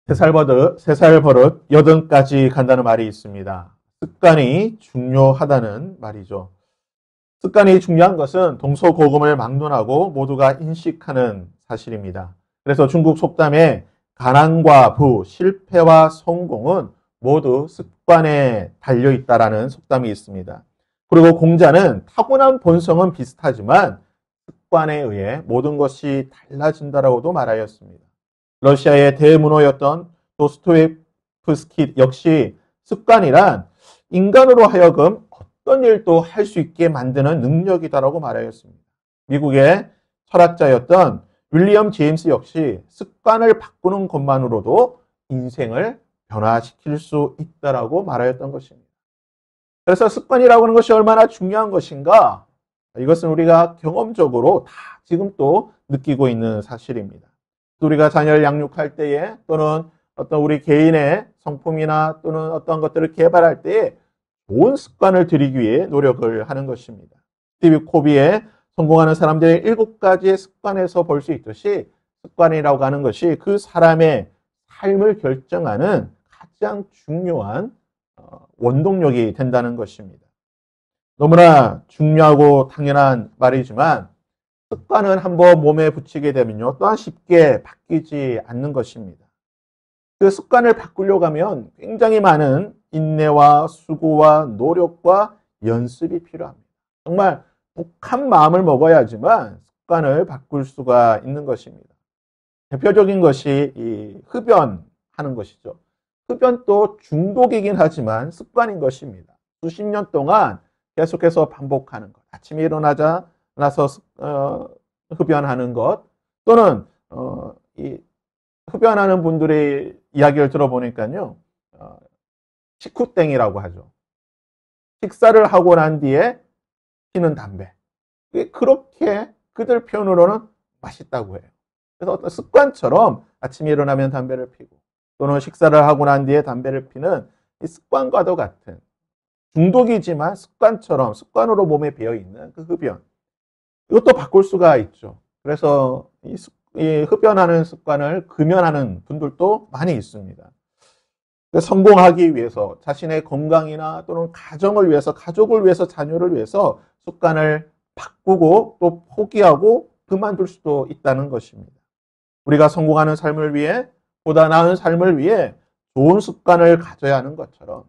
세 살 버릇 여든까지 간다는 말이 있습니다. 습관이 중요하다는 말이죠. 습관이 중요한 것은 동서고금을 막론하고 모두가 인식하는 사실입니다. 그래서 중국 속담에 가난과 부, 실패와 성공은 모두 습관에 달려 있다라는 속담이 있습니다. 그리고 공자는 타고난 본성은 비슷하지만 습관에 의해 모든 것이 달라진다라고도 말하였습니다. 러시아의 대문호였던 도스토옙스키 역시 습관이란 인간으로 하여금 어떤 일도 할 수 있게 만드는 능력이다라고 말하였습니다. 미국의 철학자였던 윌리엄 제임스 역시 습관을 바꾸는 것만으로도 인생을 변화시킬 수 있다라고 말하였던 것입니다. 그래서 습관이라고 하는 것이 얼마나 중요한 것인가? 이것은 우리가 경험적으로 다 지금 또 느끼고 있는 사실입니다. 우리가 자녀를 양육할 때에 또는 어떤 우리 개인의 성품이나 또는 어떤 것들을 개발할 때에 좋은 습관을 들이기 위해 노력을 하는 것입니다. 스티브 코비의 성공하는 사람들의 7가지의 습관에서 볼 수 있듯이 습관이라고 하는 것이 그 사람의 삶을 결정하는 가장 중요한 원동력이 된다는 것입니다. 너무나 중요하고 당연한 말이지만 습관은 한번 몸에 붙이게 되면요, 또한 쉽게 바뀌지 않는 것입니다. 그 습관을 바꾸려고 하면 굉장히 많은 인내와 수고와 노력과 연습이 필요합니다. 정말 독한 마음을 먹어야지만 습관을 바꿀 수가 있는 것입니다. 대표적인 것이 이 흡연하는 것이죠. 흡연도 중독이긴 하지만 습관인 것입니다. 수십 년 동안 계속해서 반복하는 것. 아침에 일어나자 나서 흡연하는 것 또는 이 흡연하는 분들의 이야기를 들어보니까요, 식후땡이라고 하죠. 식사를 하고 난 뒤에 피는 담배. 그렇게 그들 표현으로는 맛있다고 해요. 그래서 어떤 습관처럼 아침에 일어나면 담배를 피고 또는 식사를 하고 난 뒤에 담배를 피는 이 습관과도 같은 중독이지만 습관처럼 습관으로 몸에 배어있는 그 흡연. 이것도 바꿀 수가 있죠. 그래서 이 흡연하는 습관을 금연하는 분들도 많이 있습니다. 성공하기 위해서 자신의 건강이나 또는 가정을 위해서, 가족을 위해서, 자녀를 위해서 습관을 바꾸고 또 포기하고 그만둘 수도 있다는 것입니다. 우리가 성공하는 삶을 위해, 보다 나은 삶을 위해 좋은 습관을 가져야 하는 것처럼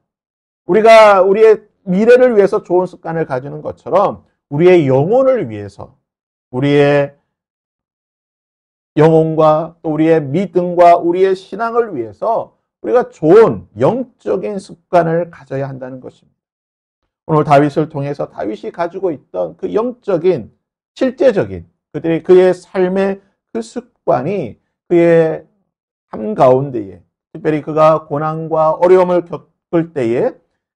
우리가 우리의 미래를 위해서 좋은 습관을 가지는 것처럼 우리의 영혼을 위해서, 우리의 영혼과 또 우리의 믿음과 우리의 신앙을 위해서 우리가 좋은 영적인 습관을 가져야 한다는 것입니다. 오늘 다윗을 통해서 다윗이 가지고 있던 그 영적인, 실제적인 그의 삶의 그 습관이 그의 삶 가운데에, 특별히 그가 고난과 어려움을 겪을 때에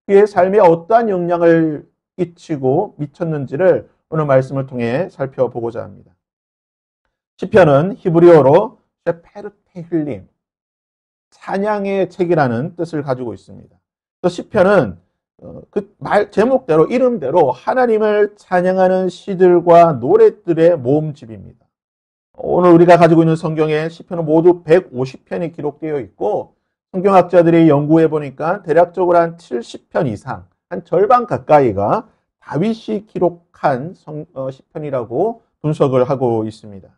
그의 삶에 어떠한 영향을 끼치고 미쳤는지를 오늘 말씀을 통해 살펴보고자 합니다. 시편은 히브리어로 셰페르테힐림, 찬양의 책이라는 뜻을 가지고 있습니다. 또 시편은 그 말 제목대로 이름대로 하나님을 찬양하는 시들과 노래들의 모음집입니다. 오늘 우리가 가지고 있는 성경에 시편은 모두 150편이 기록되어 있고 성경학자들이 연구해 보니까 대략적으로 한 70편 이상, 한 절반 가까이가 다윗이 기록한 시편이라고 분석을 하고 있습니다.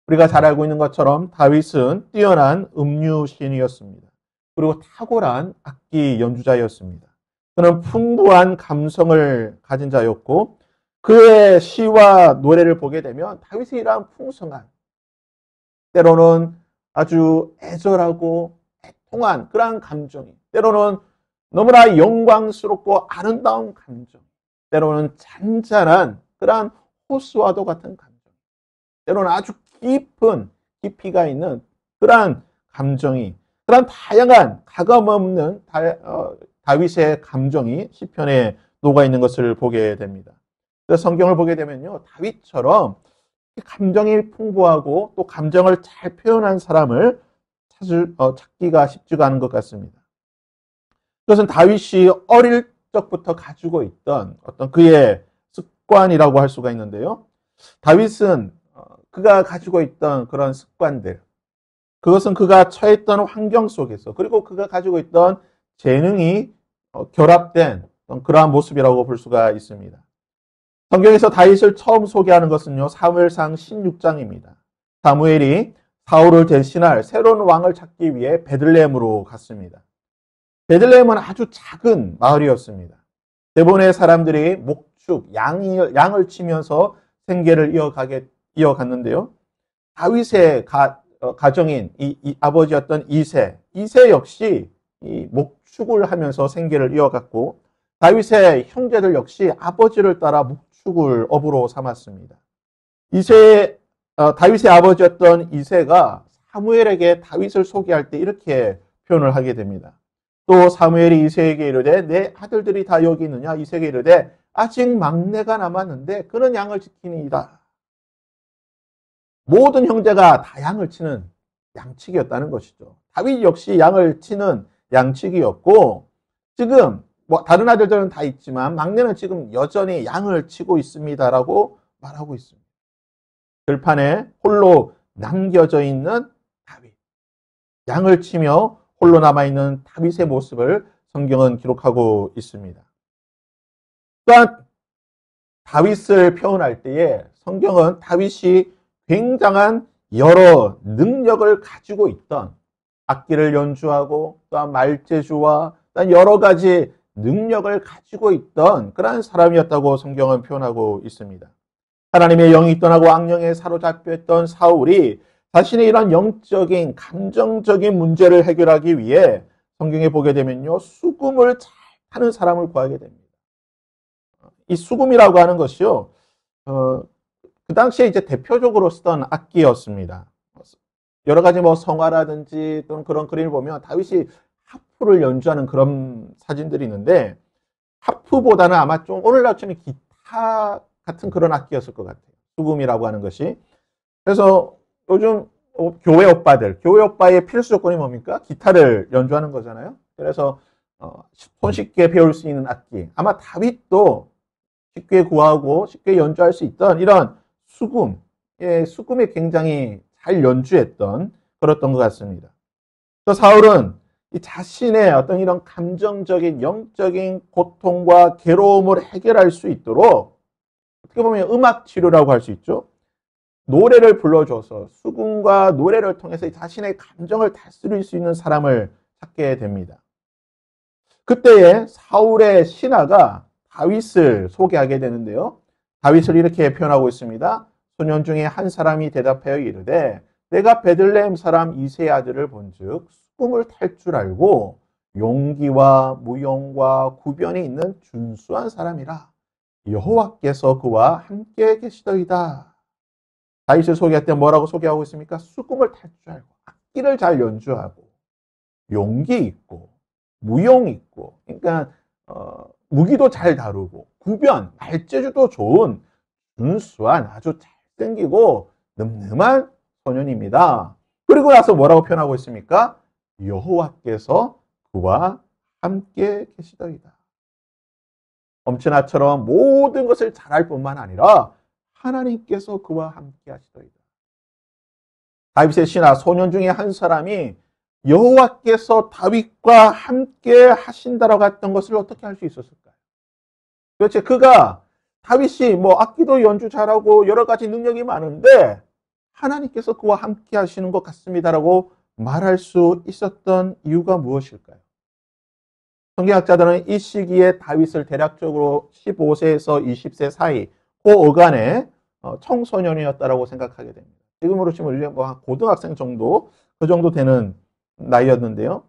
우리가 잘 알고 있는 것처럼 다윗은 뛰어난 음유시인이었습니다. 그리고 탁월한 악기 연주자였습니다. 그는 풍부한 감성을 가진 자였고 그의 시와 노래를 보게 되면 다윗의 이러한 풍성한, 때로는 아주 애절하고 애통한 그러한 감정이, 때로는 너무나 영광스럽고 아름다운 감정, 때로는 잔잔한 그러한 호수와도 같은 감정, 때로는 아주 깊은 깊이가 있는 그러한 감정이, 그러한 다양한 가감없는 다윗의 감정이 시편에 녹아 있는 것을 보게 됩니다. 그래서 성경을 보게 되면요, 다윗처럼 감정이 풍부하고 또 감정을 잘 표현한 사람을 찾기가 쉽지가 않은 것 같습니다. 그것은 다윗이 어릴 적부터 가지고 있던 어떤 그의 습관이라고 할 수가 있는데요. 다윗은 그가 가지고 있던 그런 습관들, 그것은 그가 처했던 환경 속에서 그리고 그가 가지고 있던 재능이 결합된 그러한 모습이라고 볼 수가 있습니다. 성경에서 다윗을 처음 소개하는 것은요, 사무엘상 16장입니다. 사무엘이 사울을 대신할 새로운 왕을 찾기 위해 베들레헴으로 갔습니다. 베들레헴은 아주 작은 마을이었습니다. 대부분의 사람들이 목축, 양을 치면서 생계를 이어갔는데요. 다윗의 가정인 이 아버지였던 이세 역시 이 목축을 하면서 생계를 이어갔고, 다윗의 형제들 역시 아버지를 따라 목축을 업으로 삼았습니다. 다윗의 아버지였던 이세가 사무엘에게 다윗을 소개할 때 이렇게 표현을 하게 됩니다. 또 사무엘이 이세에게 이르되 내 아들들이 다 여기 있느냐? 이세에게 이르되 아직 막내가 남았는데 그는 양을 지키니이다. 모든 형제가 다 양을 치는 양치기였다는 것이죠. 다윗 역시 양을 치는 양치기였고, 지금 다른 아들들은 다 있지만 막내는 지금 여전히 양을 치고 있습니다라고 말하고 있습니다. 들판에 홀로 남겨져 있는 다윗, 양을 치며 홀로 남아있는 다윗의 모습을 성경은 기록하고 있습니다. 또한 다윗을 표현할 때에 성경은 다윗이 굉장한 여러 능력을 가지고 있던, 악기를 연주하고 또한 말재주와 또한 여러 가지 능력을 가지고 있던 그러한 사람이었다고 성경은 표현하고 있습니다. 하나님의 영이 떠나고 악령에 사로잡혀 있던 사울이 자신의 이런 영적인 감정적인 문제를 해결하기 위해 성경에 보게 되면요, 수금을 잘 타는 사람을 구하게 됩니다. 이 수금이라고 하는 것이요, 그 당시에 이제 대표적으로 쓰던 악기였습니다. 여러 가지 성화라든지 또는 그런 그림을 보면 다윗이 하프를 연주하는 그런 사진들이 있는데, 하프보다는 아마 좀 오늘날 치면 기타 같은 그런 악기였을 것 같아요. 수금이라고 하는 것이. 그래서 요즘 교회 오빠의 필수 조건이 뭡니까? 기타를 연주하는 거잖아요. 그래서 손쉽게 배울 수 있는 악기. 아마 다윗도 쉽게 구하고 쉽게 연주할 수 있던 이런 수금에 굉장히 잘 연주했던 그랬던 것 같습니다. 또 사울은 이 자신의 어떤 이런 감정적인 영적인 고통과 괴로움을 해결할 수 있도록 어떻게 보면 음악 치료라고 할 수 있죠. 노래를 불러줘서 수금과 노래를 통해서 자신의 감정을 다스릴 수 있는 사람을 찾게 됩니다. 그때에 사울의 신하가 다윗을 소개하게 되는데요. 다윗을 이렇게 표현하고 있습니다. 소년 중에 한 사람이 대답하여 이르되 내가 베들레헴 사람 이세의 아들을 본즉 수금을 탈 줄 알고 용기와 무용과 구변이 있는 준수한 사람이라. 여호와께서 그와 함께 계시더이다. 다윗을 소개할 때 뭐라고 소개하고 있습니까? 수금을 탈 줄 알고 악기를 잘 연주하고 용기 있고 무용 있고, 그러니까 무기도 잘 다루고 구변, 말재주도 좋은 준수한 아주 잘생기고 늠름한 소년입니다. 그리고 나서 뭐라고 표현하고 있습니까? 여호와께서 그와 함께 계시더이다. 엄친아처럼 모든 것을 잘할 뿐만 아니라 하나님께서 그와 함께 하시더이다. 다윗의 신하 소년 중에 한 사람이 여호와께서 다윗과 함께 하신다라고 했던 것을 어떻게 할 수 있었을까요? 도대체 그가 다윗이 악기도 연주 잘하고 여러 가지 능력이 많은데 하나님께서 그와 함께 하시는 것 같습니다라고 말할 수 있었던 이유가 무엇일까요? 성경학자들은 이 시기에 다윗을 대략적으로 15세에서 20세 사이 그 어간의 청소년이었다라고 생각하게 됩니다. 지금으로 치면 고등학생 정도, 그 정도 되는 나이였는데요.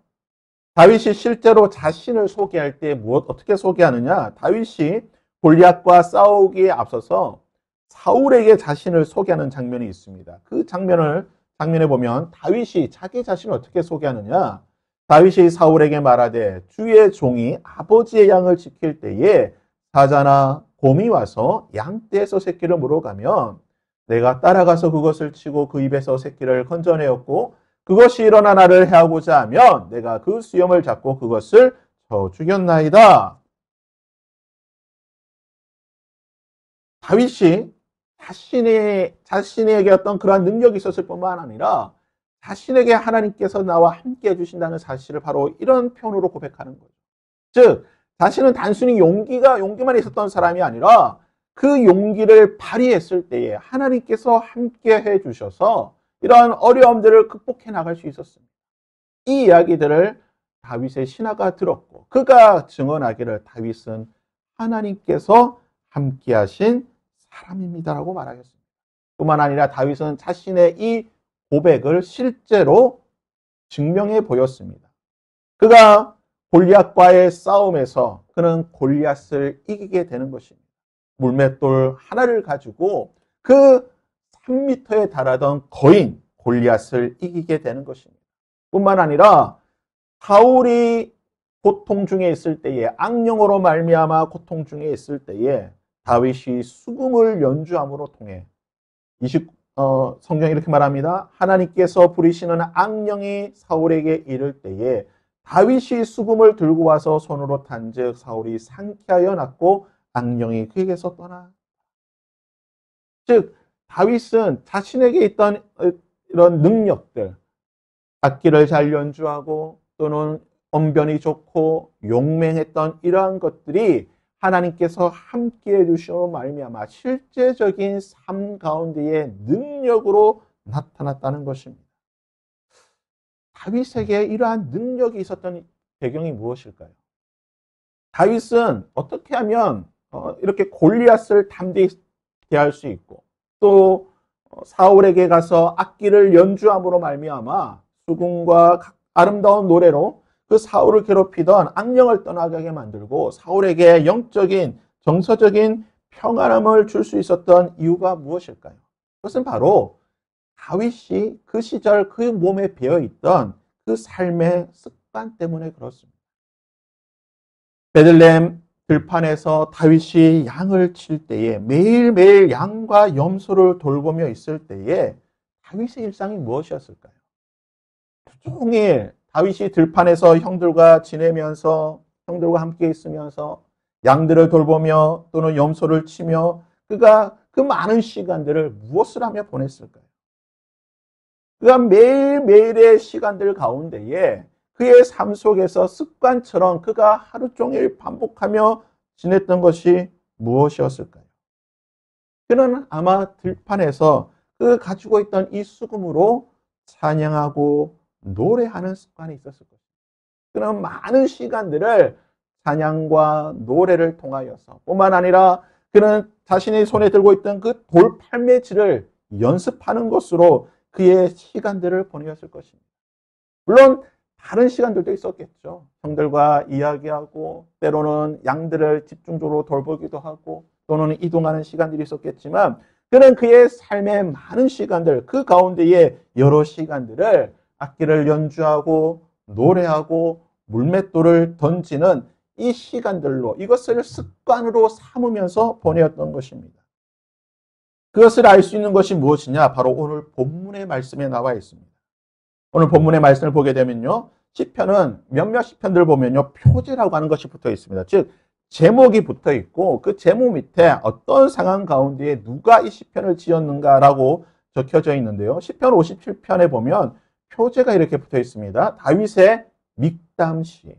다윗이 실제로 자신을 소개할 때 어떻게 소개하느냐? 다윗이 골리앗과 싸우기에 앞서서 사울에게 자신을 소개하는 장면이 있습니다. 그 장면에 보면 다윗이 자기 자신을 어떻게 소개하느냐? 다윗이 사울에게 말하되 주의 종이 아버지의 양을 지킬 때에 사자나 곰이 와서 양떼에서 새끼를 물어가면 내가 따라가서 그것을 치고 그 입에서 새끼를 건져내었고 그것이 일어나 나를 해하고자 하면 내가 그 수염을 잡고 그것을 쳐 죽였나이다. 다윗이 자신에게 어떤 그러한 능력이 있었을 뿐만 아니라 자신에게 하나님께서 나와 함께 해주신다는 사실을 바로 이런 표현으로 고백하는 거죠. 즉, 자신은 단순히 용기만 있었던 사람이 아니라 그 용기를 발휘했을 때에 하나님께서 함께 해주셔서 이러한 어려움들을 극복해 나갈 수 있었습니다. 이 이야기들을 다윗의 신하가 들었고 그가 증언하기를 다윗은 하나님께서 함께 하신 사람입니다라고 말하겠습니다. 뿐만 아니라 다윗은 자신의 이 고백을 실제로 증명해 보였습니다. 그가 골리앗과의 싸움에서 그는 골리앗을 이기게 되는 것입니다. 물맷돌 하나를 가지고 그 3m에 달하던 거인 골리앗을 이기게 되는 것입니다. 뿐만 아니라 사울이 고통 중에 있을 때에 악령으로 말미암아 고통 중에 있을 때에 다윗이 수금을 연주함으로 통해 성경이 이렇게 말합니다. 하나님께서 부리시는 악령이 사울에게 이를 때에 다윗이 수금을 들고 와서 손으로 탄즉 사울이 상쾌하여 났고 악령이 그에게서 떠나. 즉 다윗은 자신에게 있던 이런 능력들, 악기를 잘 연주하고 또는 언변이 좋고 용맹했던 이러한 것들이 하나님께서 함께해 주시므로 말미암아 실제적인 삶 가운데의 능력으로 나타났다는 것입니다. 다윗에게 이러한 능력이 있었던 배경이 무엇일까요? 다윗은 어떻게 하면 이렇게 골리앗을 담대히 대할 수 있고 또 사울에게 가서 악기를 연주함으로 말미암아 수금과 아름다운 노래로 그 사울을 괴롭히던 악령을 떠나게 만들고 사울에게 영적인 정서적인 평안함을 줄 수 있었던 이유가 무엇일까요? 그것은 바로 다윗이 그 시절 그 몸에 배어있던 그 삶의 습관 때문에 그렇습니다. 베들레헴 들판에서 다윗이 양을 칠 때에 매일매일 양과 염소를 돌보며 있을 때에 다윗의 일상이 무엇이었을까요? 종일 다윗이 들판에서 형들과 지내면서 형들과 함께 있으면서 양들을 돌보며 또는 염소를 치며 그가 그 많은 시간들을 무엇을 하며 보냈을까요? 그가 매일매일의 시간들 가운데에 그의 삶 속에서 습관처럼 그가 하루 종일 반복하며 지냈던 것이 무엇이었을까요? 그는 아마 들판에서 그 가지고 있던 이 수금으로 찬양하고 노래하는 습관이 있었을 것입니다. 그런 많은 시간들을 찬양과 노래를 통하여서 뿐만 아니라 그는 자신의 손에 들고 있던 그 돌팔매질을 연습하는 것으로 그의 시간들을 보내었을 것입니다. 물론 다른 시간들도 있었겠죠. 형들과 이야기하고 때로는 양들을 집중적으로 돌보기도 하고 또는 이동하는 시간들이 있었겠지만 그는 그의 삶의 많은 시간들 그 가운데에 여러 시간들을 악기를 연주하고 노래하고 물맷돌을 던지는 이 시간들로 이것을 습관으로 삼으면서 보내었던 것입니다. 그것을 알 수 있는 것이 무엇이냐? 바로 오늘 본문의 말씀에 나와 있습니다. 오늘 본문의 말씀을 보게 되면요. 시편은 몇몇 시편들 보면요. 표제라고 하는 것이 붙어 있습니다. 즉 제목이 붙어 있고 그 제목 밑에 어떤 상황 가운데에 누가 이 시편을 지었는가라고 적혀져 있는데요. 시편 57편에 보면 표제가 이렇게 붙어 있습니다. 다윗의 믹담시,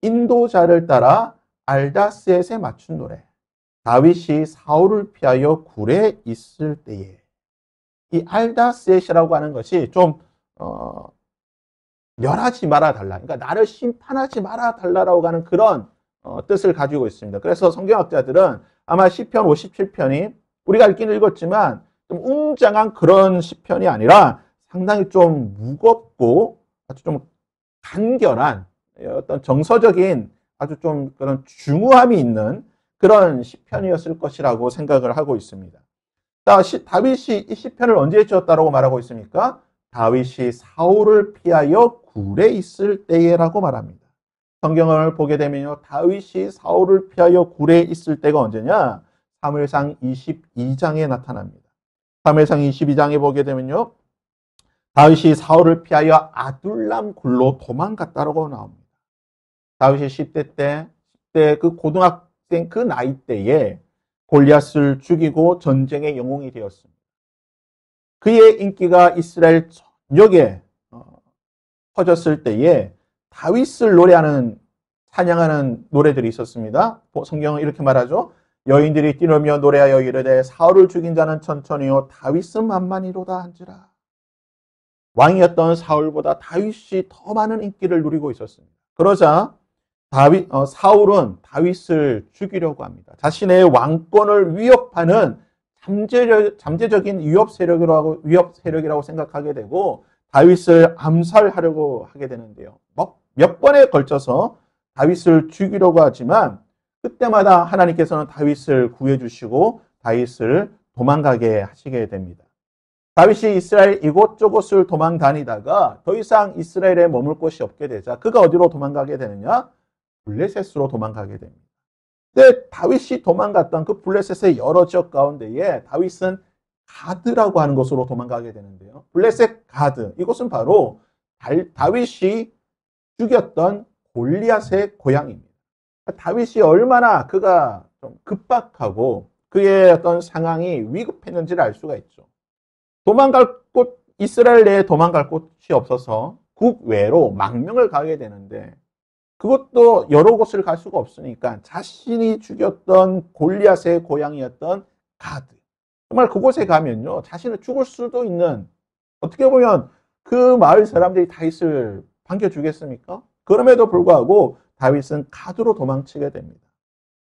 인도자를 따라 알다스엣에 맞춘 노래. 다윗이 사울을 피하여 굴에 있을 때에. 이 알다스엣이라고 하는 것이 좀 멸하지 말아 달라. 그러니까 나를 심판하지 말아 달라라고 하는 그런 뜻을 가지고 있습니다. 그래서 성경학자들은 아마 시편 57편이 우리가 읽긴 읽었지만 좀 웅장한 그런 시편이 아니라 상당히 좀 무겁고 아주 좀 간결한 어떤 정서적인 아주 좀 그런 중후함이 있는 그런 시편이었을 것이라고 생각을 하고 있습니다. 다윗이 이 시편을 언제 지었다고 말하고 있습니까? 다윗이 사울을 피하여 굴에 있을 때라고 말합니다. 성경을 보게 되면요, 다윗이 사울을 피하여 굴에 있을 때가 언제냐? 사무엘상 22장에 나타납니다. 사무엘상 22장에 보게 되면요, 다윗이 사울을 피하여 아둘람 굴로 도망갔다라고 나옵니다. 다윗이 10대 때, 10대 그 고등학생 그 나이 때에 골리앗을 죽이고 전쟁의 영웅이 되었습니다. 그의 인기가 이스라엘 전역에 퍼졌을 때에 다윗을 노래하는 찬양하는 노래들이 있었습니다. 성경은 이렇게 말하죠. 여인들이 뛰놀며 노래하여 이르되 사울을 죽인 자는 천천히요 다윗은 만만히로다 한지라. 왕이었던 사울보다 다윗이 더 많은 인기를 누리고 있었습니다. 그러자 사울은 다윗을 죽이려고 합니다. 자신의 왕권을 위협하는 잠재적인 위협 세력이라고 생각하게 되고 다윗을 암살하려고 하게 되는데요. 몇 번에 걸쳐서 다윗을 죽이려고 하지만 그때마다 하나님께서는 다윗을 구해주시고 다윗을 도망가게 하시게 됩니다. 다윗이 이스라엘 이곳저곳을 도망 다니다가 더 이상 이스라엘에 머물 곳이 없게 되자 그가 어디로 도망가게 되느냐? 블레셋으로 도망가게 됩니다. 근데 다윗이 도망갔던 그 블레셋의 여러 지역 가운데에 다윗은 가드라고 하는 곳으로 도망가게 되는데요. 블레셋 가드, 이곳은 바로 다윗이 죽였던 골리앗의 고향입니다. 다윗이 얼마나 그가 좀 급박하고 그의 어떤 상황이 위급했는지를 알 수가 있죠. 이스라엘 내에 도망갈 곳이 없어서 국외로 망명을 가게 되는데 그것도 여러 곳을 갈 수가 없으니까 자신이 죽였던 골리앗의 고향이었던 가드. 정말 그곳에 가면요. 자신은 죽을 수도 있는, 어떻게 보면 그 마을 사람들이 다윗을 반겨주겠습니까? 그럼에도 불구하고 다윗은 가드로 도망치게 됩니다.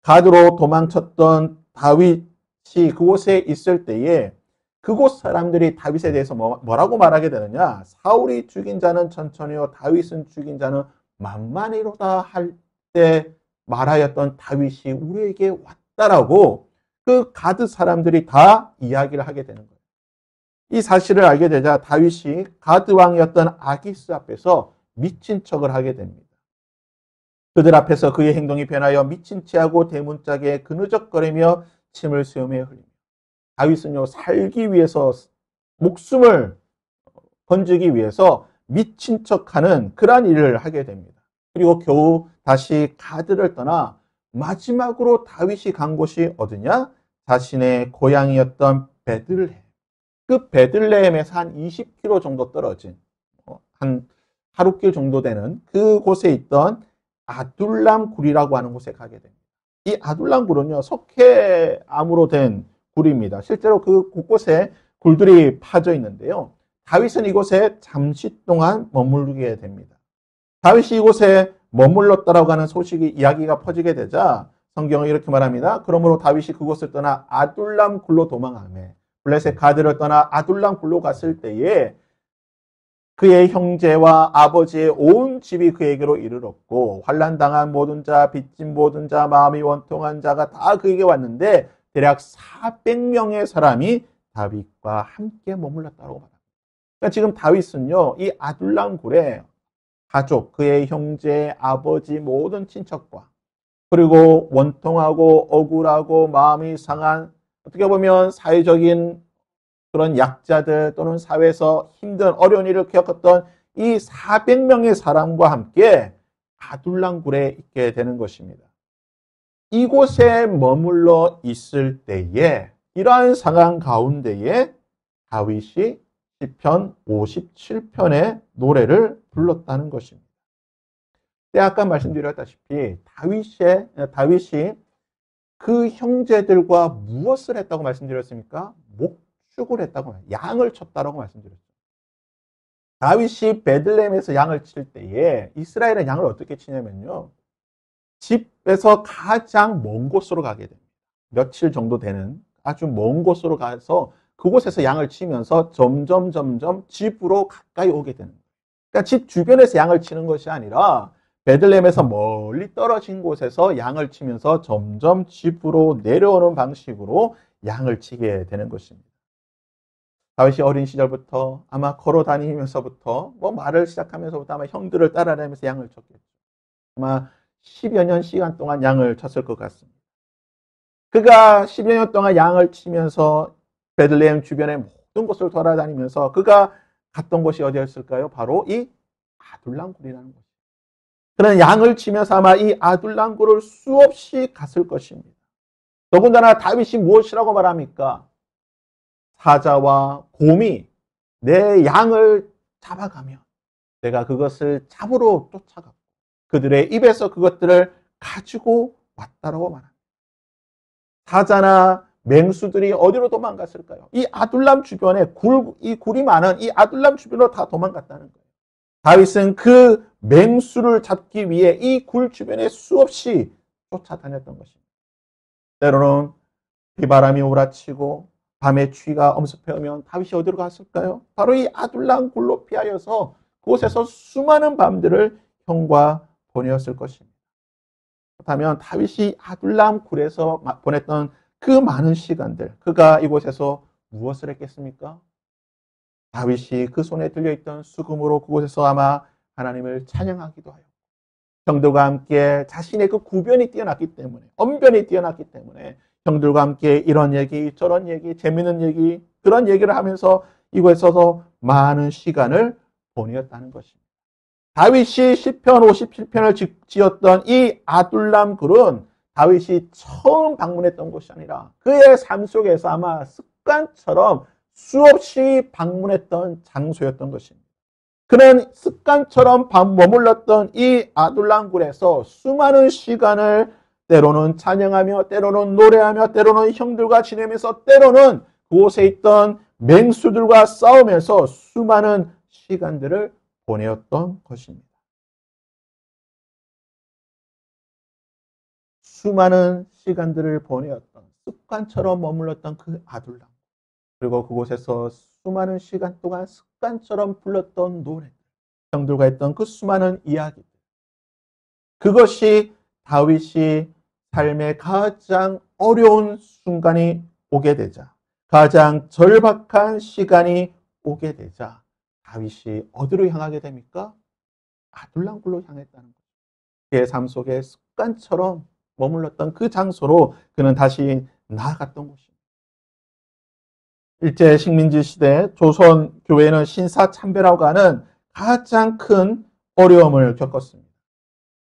가드로 도망쳤던 다윗이 그곳에 있을 때에 그곳 사람들이 다윗에 대해서 뭐라고 말하게 되느냐? 사울이 죽인 자는 천천히요 다윗은 죽인 자는 만만히로다 할 때 말하였던 다윗이 우리에게 왔다라고 그 가드 사람들이 다 이야기를 하게 되는 거예요. 이 사실을 알게 되자 다윗이 가드 왕이었던 아기스 앞에서 미친 척을 하게 됩니다. 그들 앞에서 그의 행동이 변하여 미친 체하고 대문짝에 그느적거리며 침을 세우며 흘립니다. 다윗은요 살기 위해서 목숨을 건지기 위해서 미친 척하는 그러한 일을 하게 됩니다. 그리고 겨우 다시 가드를 떠나 마지막으로 다윗이 간 곳이 어디냐? 자신의 고향이었던 베들레헴. 그 베들레헴에서 한 20km 정도 떨어진 한 하루길 정도 되는 그곳에 있던 아둘람 굴이라고 하는 곳에 가게 됩니다. 이 아둘람 굴은요 석회암으로 된 굴입니다. 실제로 그 곳곳에 굴들이 파져 있는데요. 다윗은 이곳에 잠시 동안 머물게 됩니다. 다윗이 이곳에 머물렀다라고 하는 이야기가 퍼지게 되자 성경은 이렇게 말합니다. 그러므로 다윗이 그곳을 떠나 아둘람 굴로 도망하매 블레셋 가드를 떠나 아둘람 굴로 갔을 때에 그의 형제와 아버지의 온 집이 그에게로 이르렀고 환난당한 모든 자, 빚진 모든 자, 마음이 원통한 자가 다 그에게 왔는데 대략 400명의 사람이 다윗과 함께 머물렀다고 말합니다. 그러니까 지금 다윗은요, 이 아둘람 굴에 가족, 그의 형제, 아버지, 모든 친척과 그리고 원통하고 억울하고 마음이 상한 어떻게 보면 사회적인 그런 약자들 또는 사회에서 힘든 어려운 일을 겪었던 이 400명의 사람과 함께 아둘람 굴에 있게 되는 것입니다. 이곳에 머물러 있을 때에 이러한 상황 가운데에 다윗이 시편 57편의 노래를 불렀다는 것입니다. 아까 말씀드렸다시피 다윗이 그 형제들과 무엇을 했다고 말씀드렸습니까? 목축을 했다고, 양을 쳤다고 말씀드렸죠. 다윗이 베들레헴에서 양을 칠 때에 이스라엘은 양을 어떻게 치냐면요. 집에서 가장 먼 곳으로 가게 됩니다. 며칠 정도 되는 아주 먼 곳으로 가서 그곳에서 양을 치면서 점점 집으로 가까이 오게 되는 거예요. 그러니까 집 주변에서 양을 치는 것이 아니라 베들레헴에서 멀리 떨어진 곳에서 양을 치면서 점점 집으로 내려오는 방식으로 양을 치게 되는 것입니다. 다윗이 어린 시절부터 아마 걸어 다니면서부터 말을 시작하면서부터 아마 형들을 따라다니면서 양을 쳤겠죠. 아마 10여 년 시간 동안 양을 쳤을 것 같습니다. 그가 10여 년 동안 양을 치면서 베들레헴 주변의 모든 곳을 돌아다니면서 그가 갔던 곳이 어디였을까요? 바로 이 아둘람 굴이라는 곳. 그는 양을 치면서 아마 이 아둘람 굴을 수없이 갔을 것입니다. 더군다나 다윗이 무엇이라고 말합니까? 사자와 곰이 내 양을 잡아가면 내가 그것을 잡으러 쫓아갔고 그들의 입에서 그것들을 가지고 왔다라고 말합니다. 사자나 맹수들이 어디로 도망갔을까요? 이 아둘람 주변에 이 굴이 많은 이 아둘람 주변으로 다 도망갔다는 거예요. 다윗은 그 맹수를 잡기 위해 이 굴 주변에 수없이 쫓아다녔던 것입니다. 때로는 비바람이 몰아치고 밤에 추위가 엄습해오면 다윗이 어디로 갔을까요? 바로 이 아둘람 굴로 피하여서 그곳에서 수많은 밤들을 형과 보내었을 것입니다. 그렇다면 다윗이 아둘람 굴에서 보냈던 그 많은 시간들, 그가 이곳에서 무엇을 했겠습니까? 다윗이 그 손에 들려있던 수금으로 그곳에서 아마 하나님을 찬양하기도 하였고 형들과 함께 자신의 그 구변이 뛰어났기 때문에 언변이 뛰어났기 때문에 형들과 함께 이런 얘기 저런 얘기 재미있는 얘기 그런 얘기를 하면서 이곳에서 많은 시간을 보내었다는 것입니다. 다윗이 시편 57편을 지었던 이 아둘람 굴은 다윗이 처음 방문했던 곳이 아니라 그의 삶 속에서 아마 습관처럼 수없이 방문했던 장소였던 것입니다. 그는 습관처럼 머물렀던 이 아둘람 굴에서 수많은 시간을 때로는 찬양하며 때로는 노래하며 때로는 형들과 지내면서 때로는 그곳에 있던 맹수들과 싸우면서 수많은 시간들을 보내었던 것입니다. 수많은 시간들을 보내었던 습관처럼 머물렀던 그 아둘람 그리고 그곳에서 수많은 시간 동안 습관처럼 불렀던 노래 형들과 했던 그 수많은 이야기들 그것이 다윗이 삶의 가장 어려운 순간이 오게 되자 가장 절박한 시간이 오게 되자 다윗이 어디로 향하게 됩니까? 아둘람 굴로 향했다는 거죠. 그의 삶 속에 습관처럼 머물렀던 그 장소로 그는 다시 나아갔던 것입니다. 일제 식민지 시대 조선 교회는 신사참배라고 하는 가장 큰 어려움을 겪었습니다.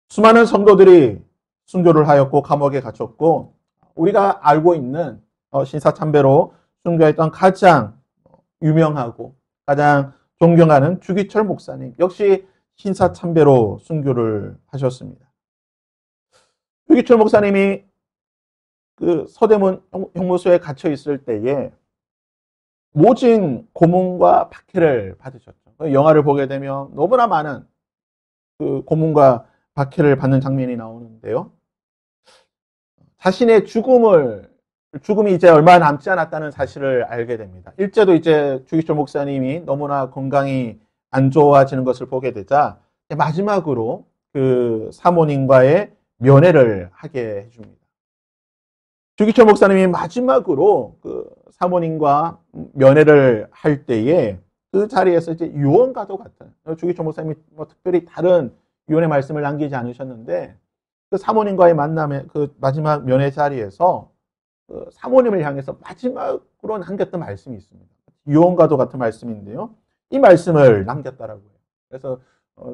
수많은 성도들이 순교를 하였고 감옥에 갇혔고 우리가 알고 있는 신사참배로 순교했던 가장 유명하고 가장 존경하는 주기철 목사님 역시 신사참배로 순교를 하셨습니다. 주기철 목사님이 그 서대문 형무소에 갇혀 있을 때에 모진 고문과 박해를 받으셨죠. 영화를 보게 되면 너무나 많은 그 고문과 박해를 받는 장면이 나오는데요. 자신의 죽음이 이제 얼마 남지 않았다는 사실을 알게 됩니다. 일제도 이제 주기철 목사님이 너무나 건강이 안 좋아지는 것을 보게 되자 마지막으로 그 사모님과의 면회를 하게 해줍니다. 주기철 목사님이 마지막으로 그 사모님과 면회를 할 때에 그 자리에서 이제 유언과도 같은 주기철 목사님이 뭐 특별히 다른 유언의 말씀을 남기지 않으셨는데 그 사모님과의 만남의 그 마지막 면회 자리에서 그 사모님을 향해서 마지막으로 남겼던 말씀이 있습니다. 유언과도 같은 말씀인데요. 이 말씀을 남겼다라고요. 그래서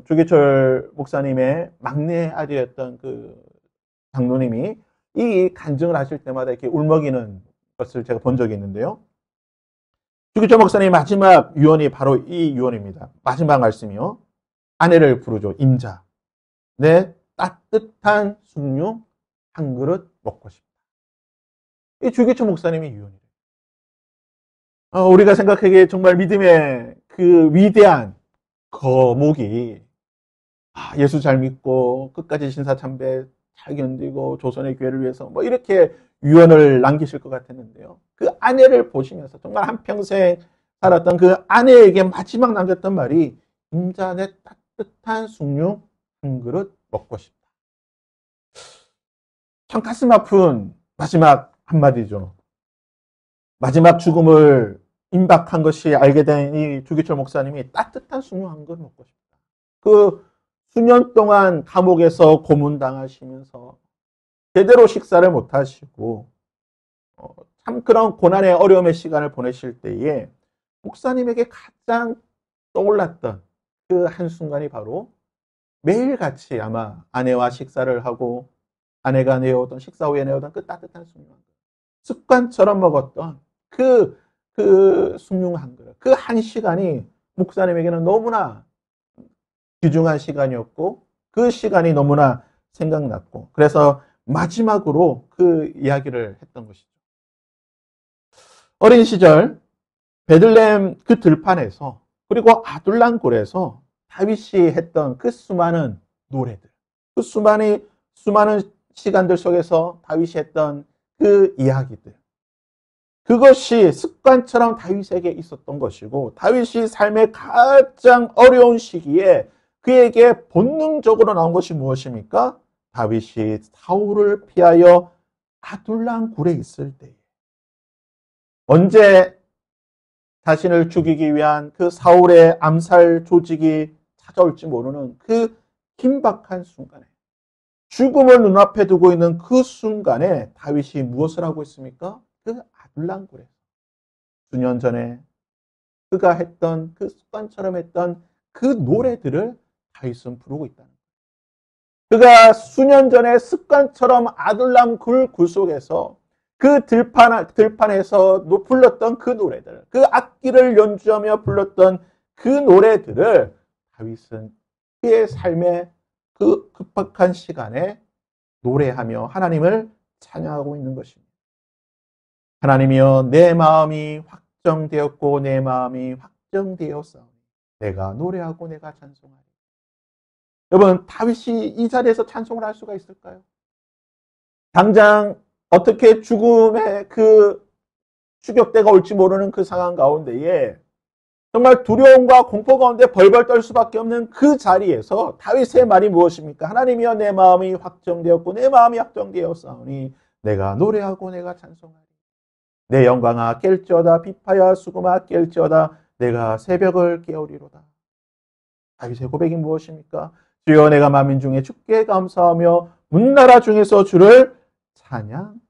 주기철 목사님의 막내 아들이었던 그 장로님이 이 간증을 하실 때마다 이렇게 울먹이는 것을 제가 본 적이 있는데요. 주기철 목사님 마지막 유언이 바로 이 유언입니다. 마지막 말씀이요. 아내를 부르죠. 임자. 내 따뜻한 숭늉 한 그릇 먹고 싶다. 이 주기철 목사님의 유언이에요. 우리가 생각하기에 정말 믿음의 그 위대한 거목이 예수 잘 믿고 끝까지 신사참배 잘 견디고 조선의 교회를 위해서 뭐 이렇게 유언을 남기실 것 같았는데요. 그 아내를 보시면서 정말 한평생 살았던 그 아내에게 마지막 남겼던 말이 임자 내 따뜻한 숭늉 한 그릇 먹고 싶다. 참 가슴 아픈 마지막 한마디죠. 마지막 죽음을 임박한 것이 알게 된 이 주기철 목사님이 따뜻한 숭늉 한 그릇 먹고 싶다. 그 수년 동안 감옥에서 고문당하시면서 제대로 식사를 못하시고 참 그런 고난의 어려움의 시간을 보내실 때에 목사님에게 가장 떠올랐던 그 한순간이 바로 매일같이 아마 아내와 식사를 하고 아내가 내어오던 식사 후에 내어오던 그 따뜻한 숭늉 습관처럼 먹었던 그 숭늉 한 그릇 그 한 시간이 목사님에게는 너무나 귀중한 시간이었고 그 시간이 너무나 생각났고 그래서 마지막으로 그 이야기를 했던 것이죠. 어린 시절 베들레헴 그 들판에서 그리고 아둘람 굴에서 다윗이 했던 그 수많은 노래들, 그 수많은 시간들 속에서 다윗이 했던 그 이야기들, 그것이 습관처럼 다윗에게 있었던 것이고 다윗이 삶의 가장 어려운 시기에 그에게 본능적으로 나온 것이 무엇입니까? 다윗이 사울을 피하여 아둘람 굴에 있을 때 언제 자신을 죽이기 위한 그 사울의 암살 조직이 찾아올지 모르는 그 긴박한 순간에 죽음을 눈앞에 두고 있는 그 순간에 다윗이 무엇을 하고 있습니까? 그 아둘람 굴에 수년 전에 그가 했던 그 습관처럼 했던 그 노래들을 다윗은 부르고 있다는 거예요. 그가 수년 전에 습관처럼 아둘람 굴 구속에서 그 들판에서 불렀던 그 노래들, 그 악기를 연주하며 불렀던 그 노래들을 다윗은 그의 삶의 그 급박한 시간에 노래하며 하나님을 찬양하고 있는 것입니다. 하나님이여 내 마음이 확정되었고 내 마음이 확정되었사오니 내가 노래하고 내가 찬송하리. 여러분 다윗이 이 자리에서 찬송을 할 수가 있을까요? 당장 어떻게 죽음의 그 추격대가 올지 모르는 그 상황 가운데에 정말 두려움과 공포 가운데 벌벌 떨 수밖에 없는 그 자리에서 다윗의 말이 무엇입니까? 하나님이여 내 마음이 확정되었고 내 마음이 확정되었사오니 내가 노래하고 내가 찬송하리. 내 영광아 깰지어다 비파야 수금아 깰지어다 내가 새벽을 깨우리로다. 다윗의 고백이 무엇입니까? 주여 내가 만민 중에 주께 감사하며 문나라 중에서 주를 찬양하리.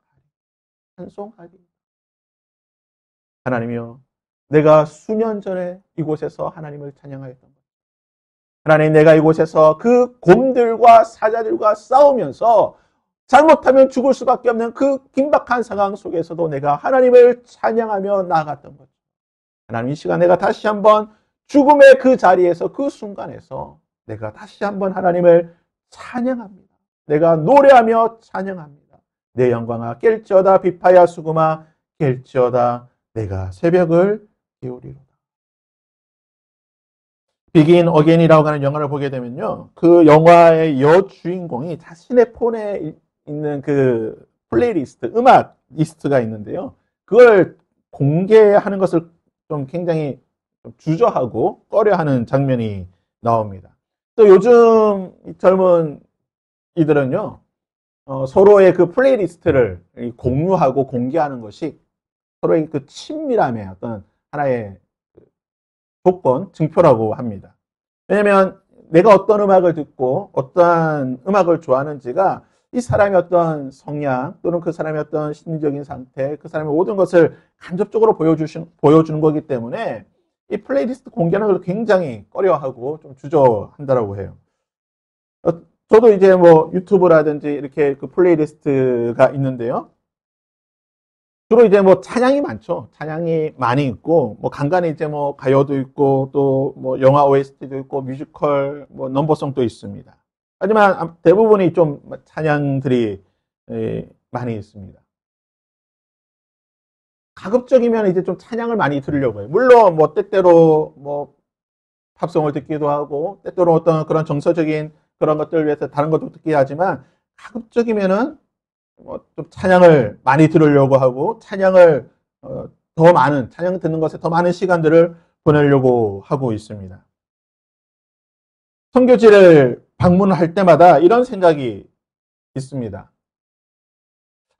찬송하리. 하나님이여 내가 수년 전에 이곳에서 하나님을 찬양하였던 것. 하나님 내가 이곳에서 그 곰들과 사자들과 싸우면서 잘못하면 죽을 수밖에 없는 그 긴박한 상황 속에서도 내가 하나님을 찬양하며 나아갔던 것. 하나님 이 시간 내가 다시 한번 죽음의 그 자리에서 그 순간에서 내가 다시 한번 하나님을 찬양합니다. 내가 노래하며 찬양합니다. 내 영광아 깰지어다 비파야 수금아 깰지어다 내가 새벽을 깨우리로다. 비긴 어게인이라고 하는 영화를 보게 되면요. 그 영화의 여주인공이 자신의 폰에 있는 그 플레이리스트, 음악 리스트가 있는데요. 그걸 공개하는 것을 좀 굉장히 주저하고 꺼려하는 장면이 나옵니다. 또 요즘 젊은 이들은요. 서로의 그 플레이리스트를 공유하고 공개하는 것이 서로의 그 친밀함의 어떤 하나의 조건, 증표라고 합니다. 왜냐하면 내가 어떤 음악을 듣고 어떠한 음악을 좋아하는지가 이 사람의 어떤 성향 또는 그 사람의 어떤 심리적인 상태, 그 사람의 모든 것을 간접적으로 보여주는 거기 때문에 이 플레이리스트 공개하는 걸 굉장히 꺼려하고 좀 주저한다라고 해요. 저도 이제 뭐 유튜브라든지 이렇게 그 플레이리스트가 있는데요. 주로 이제 뭐 찬양이 많죠. 찬양이 많이 있고, 뭐 간간히 이제 뭐 가요도 있고, 또 뭐 영화 OST도 있고, 뮤지컬, 뭐 넘버송도 있습니다. 하지만 대부분이 좀 찬양들이 많이 있습니다. 가급적이면 이제 좀 찬양을 많이 들으려고 해요. 물론 뭐 때때로 뭐 팝송을 듣기도 하고, 때때로 어떤 그런 정서적인 그런 것들을 위해서 다른 것도 듣기도 하지만, 가급적이면은 좀 찬양을 많이 들으려고 하고 찬양을 더 많은 찬양 듣는 것에 더 많은 시간들을 보내려고 하고 있습니다. 선교지를 방문할 때마다 이런 생각이 있습니다.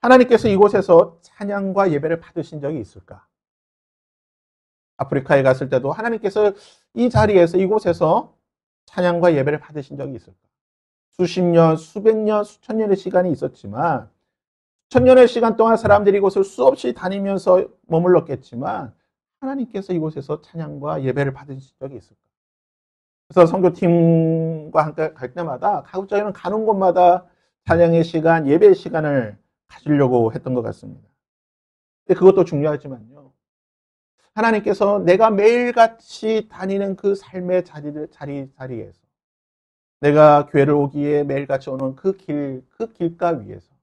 하나님께서 이곳에서 찬양과 예배를 받으신 적이 있을까? 아프리카에 갔을 때도 하나님께서 이 자리에서 이곳에서 찬양과 예배를 받으신 적이 있을까? 수십 년, 수백 년, 수천 년의 시간이 있었지만 천년의 시간 동안 사람들이 이곳을 수없이 다니면서 머물렀겠지만 하나님께서 이곳에서 찬양과 예배를 받으신 적이 있을까? 그래서 선교팀과 함께 갈 때마다 가급적이면 가는 곳마다 찬양의 시간, 예배의 시간을 가지려고 했던 것 같습니다. 근데 그것도 중요하지만요. 하나님께서 내가 매일같이 다니는 그 삶의 자리에서 내가 교회를 오기에 매일같이 오는 그 길가 위에서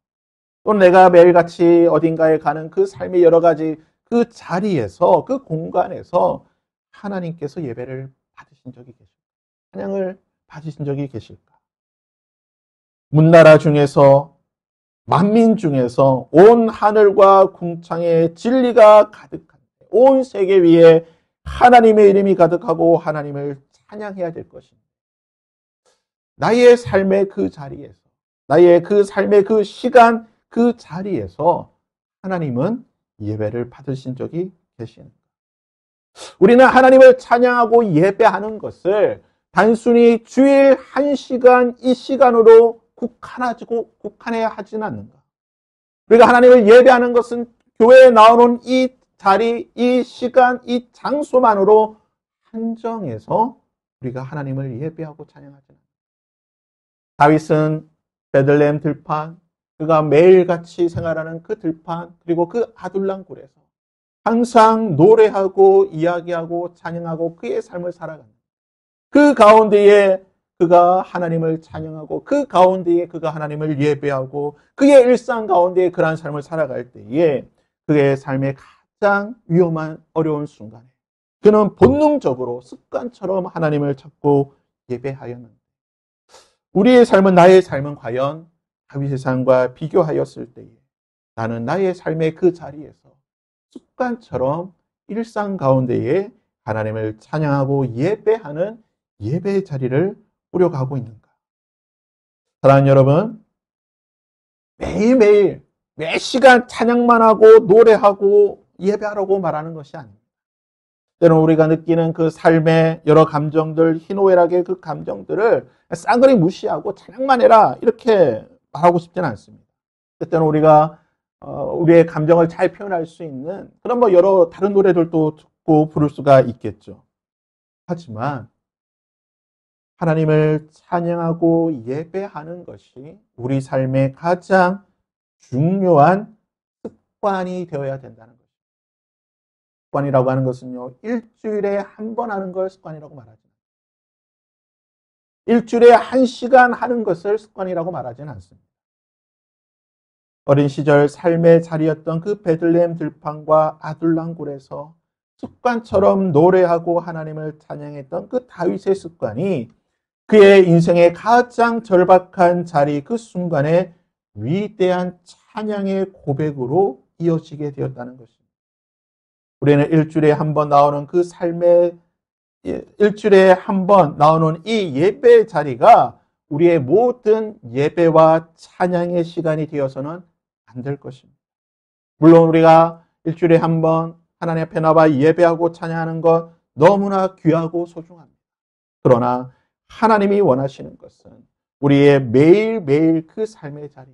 또 내가 매일같이 어딘가에 가는 그 삶의 여러 가지 그 자리에서 그 공간에서 하나님께서 예배를 받으신 적이 계실까? 찬양을 받으신 적이 계실까? 문나라 중에서 만민 중에서 온 하늘과 궁창에 진리가 가득한 온 세계 위에 하나님의 이름이 가득하고 하나님을 찬양해야 될 것입니다. 나의 삶의 그 자리에서 나의 그 삶의 그 시간 그 자리에서 하나님은 예배를 받으신 적이 계십니다. 우리는 하나님을 찬양하고 예배하는 것을 단순히 주일 1시간 이 시간으로 국한해야 하지는 않는가. 우리가 하나님을 예배하는 것은 교회에 나오는 이 자리, 이 시간, 이 장소만으로 한정해서 우리가 하나님을 예배하고 찬양하지 않는다. 다윗은 베들레헴 들판, 그가 매일같이 생활하는 그 들판, 그리고 그 아둘람 굴에서 항상 노래하고 이야기하고 찬양하고 그의 삶을 살아간다. 그 가운데에 그가 하나님을 찬양하고 그 가운데에 그가 하나님을 예배하고 그의 일상 가운데에 그러한 삶을 살아갈 때에 그의 삶의 가장 위험한 어려운 순간에 그는 본능적으로 습관처럼 하나님을 찾고 예배하였는데 우리의 삶은 나의 삶은 과연 다윗의 삶과 비교하였을 때에 나는 나의 삶의 그 자리에서 습관처럼 일상 가운데에 하나님을 찬양하고 예배하는 예배의 자리를 꾸려가고 있는가? 사랑하는 여러분, 매일매일 매 시간 찬양만 하고 노래하고 예배하라고 말하는 것이 아닙니다. 때로는 우리가 느끼는 그 삶의 여러 감정들, 희노애락의 그 감정들을 쌍그리 무시하고 찬양만 해라 이렇게 말하고 싶지는 않습니다. 때때는 우리가 우리의 감정을 잘 표현할 수 있는 그런 뭐 여러 다른 노래들도 듣고 부를 수가 있겠죠. 하지만 하나님을 찬양하고 예배하는 것이 우리 삶의 가장 중요한 습관이 되어야 된다는 것입니다. 습관이라고 하는 것은요, 일주일에 한 번 하는 걸 습관이라고 말하지 않습니다. 일주일에 1시간 하는 것을 습관이라고 말하지는 않습니다. 어린 시절 삶의 자리였던 그 베들레헴 들판과 아둘람 굴에서 습관처럼 노래하고 하나님을 찬양했던 그 다윗의 습관이 그의 인생의 가장 절박한 자리 그 순간에 위대한 찬양의 고백으로 이어지게 되었다는 것입니다. 우리는 일주일에 한 번 나오는 그 삶의 일주일에 한 번 나오는 이 예배 자리가 우리의 모든 예배와 찬양의 시간이 되어서는 안 될 것입니다. 물론 우리가 일주일에 한 번 하나님 앞에 나와 예배하고 찬양하는 것 너무나 귀하고 소중합니다. 그러나 하나님이 원하시는 것은 우리의 매일매일 그 삶의 자리,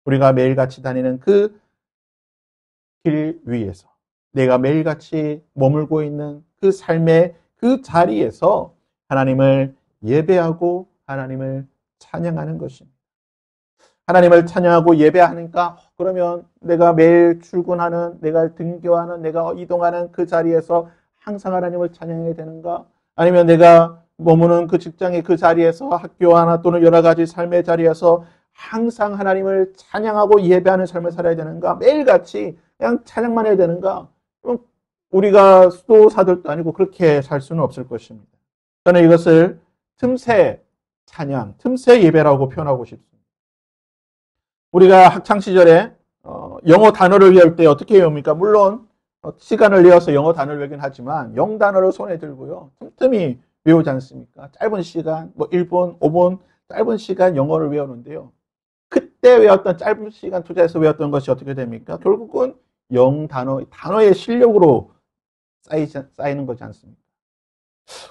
우리가 매일같이 다니는 그 길 위에서 내가 매일같이 머물고 있는 그 삶의 그 자리에서 하나님을 예배하고 하나님을 찬양하는 것입니다. 하나님을 찬양하고 예배하니까 그러면 내가 매일 출근하는, 내가 등교하는, 내가 이동하는 그 자리에서 항상 하나님을 찬양해야 되는가? 아니면 내가 머무는 그 직장의 그 자리에서 학교 하나 또는 여러 가지 삶의 자리에서 항상 하나님을 찬양하고 예배하는 삶을 살아야 되는가? 매일같이 그냥 찬양만 해야 되는가? 그럼 우리가 수도사들도 아니고 그렇게 살 수는 없을 것입니다. 저는 이것을 틈새 찬양, 틈새 예배라고 표현하고 싶습니다. 우리가 학창시절에 영어 단어를 외울 때 어떻게 외웁니까? 물론 시간을 내어서 영어 단어를 외우긴 하지만 영단어를 손에 들고요. 틈틈이 외우지 않습니까? 짧은 시간, 뭐 1분, 5분 짧은 시간 영어를 외우는데요. 그때 외웠던 짧은 시간 투자해서 외웠던 것이 어떻게 됩니까? 결국은 단어의 실력으로 쌓이는 거지 않습니까?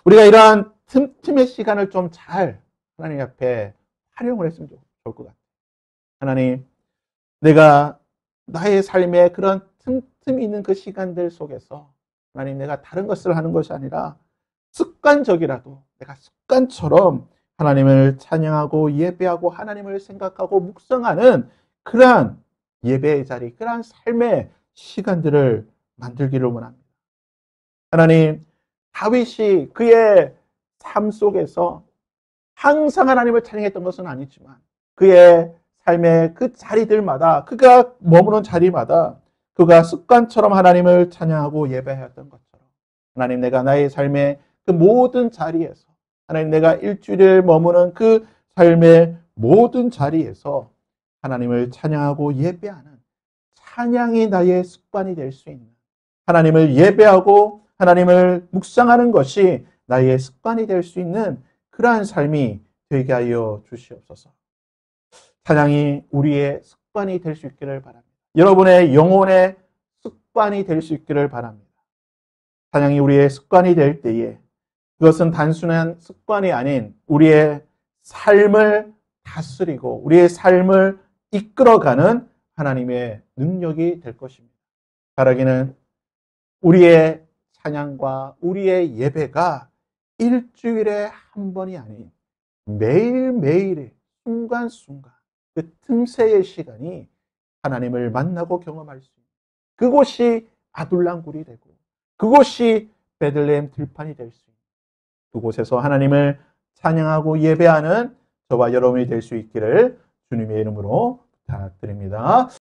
우리가 이러한 틈틈의 시간을 좀 잘 하나님 앞에 활용을 했으면 좋을 것 같아요. 하나님, 내가 나의 삶에 그런 틈틈이 있는 그 시간들 속에서 하나님 내가 다른 것을 하는 것이 아니라 습관적이라도 내가 습관처럼 하나님을 찬양하고 예배하고 하나님을 생각하고 묵상하는 그러한 예배의 자리, 그러한 삶의 시간들을 만들기를 원합니다. 하나님, 다윗이 그의 삶 속에서 항상 하나님을 찬양했던 것은 아니지만 그의 삶의 그 자리들마다 그가 머무는 자리마다 그가 습관처럼 하나님을 찬양하고 예배하였던 것처럼 하나님 내가 나의 삶의 그 모든 자리에서 하나님 내가 일주일을 머무는 그 삶의 모든 자리에서 하나님을 찬양하고 예배하는 찬양이 나의 습관이 될 수 있는 하나님을 예배하고 하나님을 묵상하는 것이 나의 습관이 될 수 있는 그러한 삶이 되게 하여 주시옵소서. 찬양이 우리의 습관이 될 수 있기를 바랍니다. 여러분의 영혼의 습관이 될 수 있기를 바랍니다. 찬양이 우리의 습관이 될 때에 그것은 단순한 습관이 아닌 우리의 삶을 다스리고 우리의 삶을 이끌어가는 하나님의 능력이 될 것입니다. 바라기는 우리의 찬양과 우리의 예배가 일주일에 한 번이 아닌 매일매일의 순간순간 그 틈새의 시간이 하나님을 만나고 경험할 수 있는 그곳이 아둘람굴이 되고 그곳이 베들레헴 들판이 될 수 있는 그곳에서 하나님을 찬양하고 예배하는 저와 여러분이 될 수 있기를 주님의 이름으로 부탁드립니다.